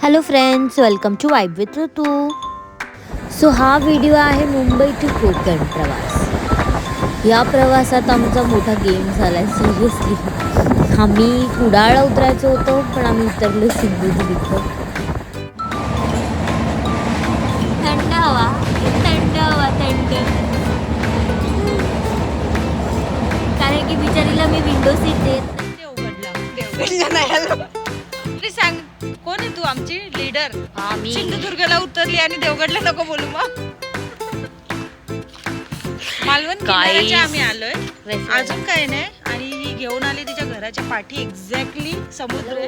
Hello friends, welcome to vibe with Ritu. So हा video आहे Mumbai to Konkan प्रवास. या प्रवासात आमचा मोठा गेम झाला आहे. सिरियसली आम्ही कुडाळला उतरायचं होतं, पण आम्ही उतरलो सिंधुदुर्ग. थंड हवा, थंड हवा, थंड. कारण की बिचारीला मी विंडो सीट देत. देवगडला नाही. सांग कोण आहे तू? आमची लीडर. आम्ही सिंधुदुर्गला उतरली आणि देवगडला नको बोलू. मग मालवण किनाऱ्याच्या आम्ही आलोय. अजून काही नाही. आणि ही घेऊन आली तिच्या घराच्या पाठी एक्झॅक्टली समुद्र आहे.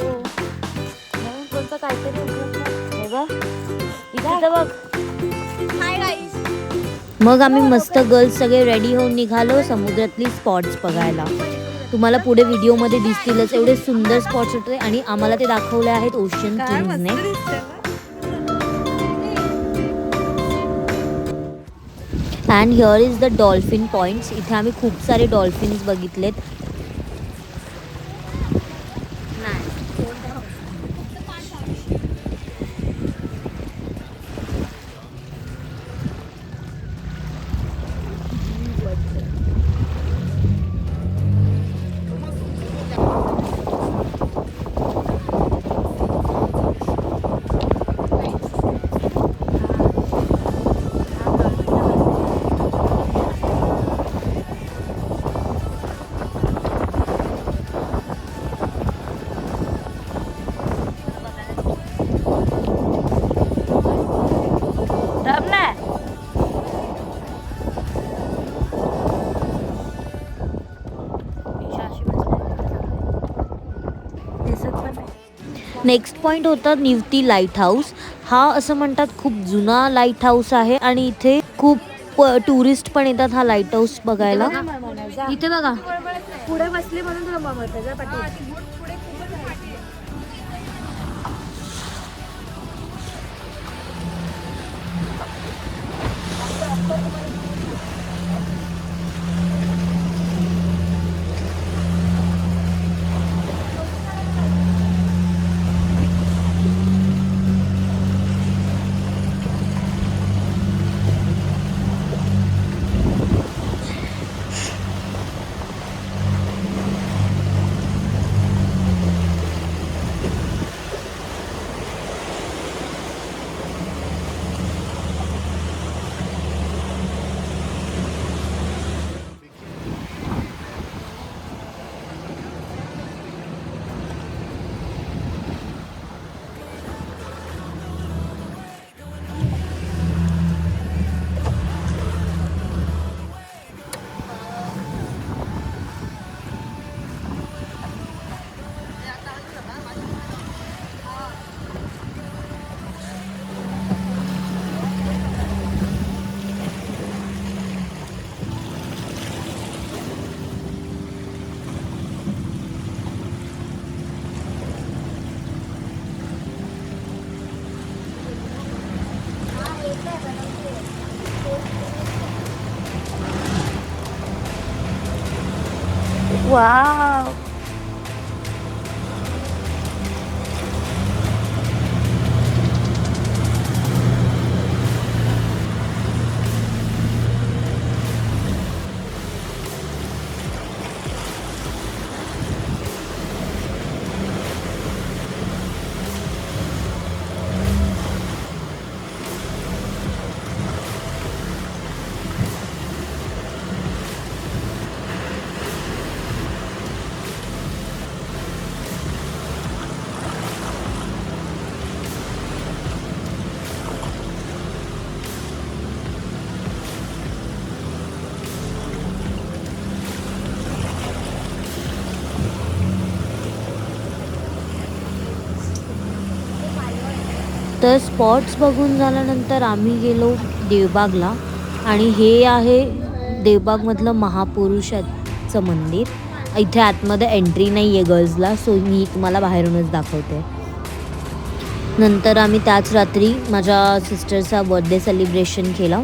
मग आम्ही मस्त गर्ल्स सगळे रेडी होऊन निघालो समुद्रातली स्पॉट्स बघायला. तुम्हाला पुढे व्हिडिओमध्ये दिसतीलच. एवढे सुंदर स्पॉट्स होते आणि आम्हाला ते दाखवले आहेत ओशन किंग्सने. And here is the dolphin points. इथे आम्ही खूप सारे डॉल्फिन्स बघितलेत. नेक्स्ट पॉइंट होता निवती लाईट हाऊस. हा असं म्हणतात खूप जुना लाईट हाऊस आहे आणि इथे खूप टुरिस्ट पण येतात हा लाईट हाऊस बघायला. इथे बघा पुढे बसली म्हणून तुला वाव. तर स्पॉट्स बघून झाल्यानंतर आम्ही गेलो देवबागला. आणि हे आहे देवबागमधलं महापुरुषाचं मंदिर. इथे आतमध्ये एंट्री नाही आहे गर्ल्सला, सो मी तुम्हाला बाहेरूनच दाखवते. नंतर आम्ही त्याच रात्री माझ्या सिस्टरचा बर्थडे सेलिब्रेशन केला.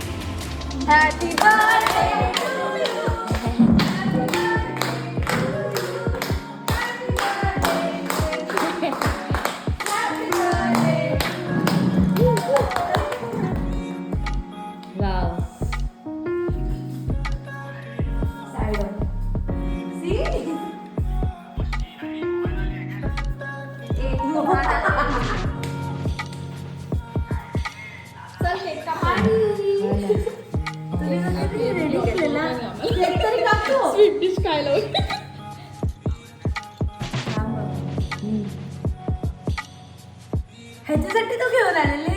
ह्याच्यासाठी तो घेऊन आलेले.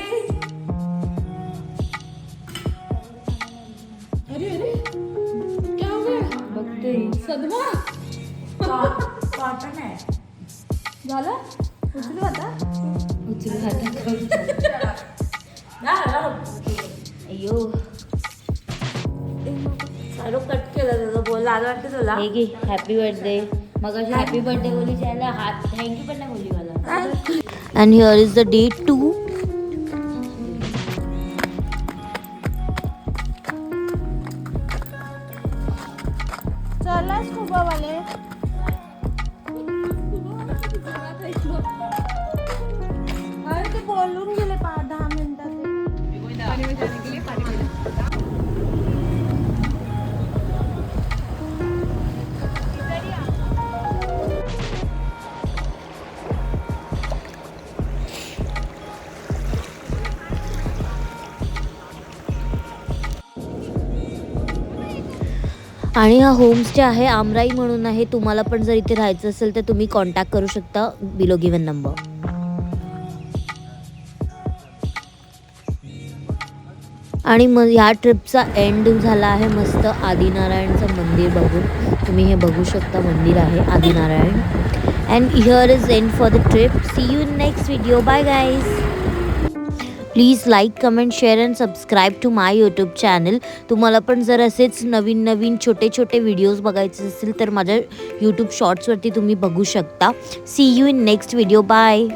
कॉटन आहे. झालं उचलू आता. अयो चालू कट केलं त्याचं. बोल लाज वाटते तुला. हे घे हॅपी बर्थडे. मग अशी हॅपी बर्थडे बोली त्याला हात थँक्यू पण नाही बोलली मला. And here is the day 2. चला स्कूबा वाले. अरे ते बोलून गेले 5-10 मिनिटात. आणि हा होमस्टे आहे आमराई म्हणून आहे. तुम्हाला पण जर इथे राहायचं असेल तर तुम्ही कॉन्टॅक्ट करू शकता बिलो गिवन नंबर. आणि मग ह्या ट्रिपचा एंड झाला आहे मस्त आदिनारायणचं मंदिर बघून. तुम्ही हे बघू शकता मंदिर आहे Adinarayan. And here is end for the trip. See you in next video. Bye guys. Please like comment share and subscribe to my YouTube channel. तुम्हाला पण जर असेच नवीन नवीन छोटे छोटे व्हिडिओज बघायचे असेल तर माझ्या यूट्यूब शॉर्ट्सवरती तुम्ही बघू शकता. See you in next video. Bye.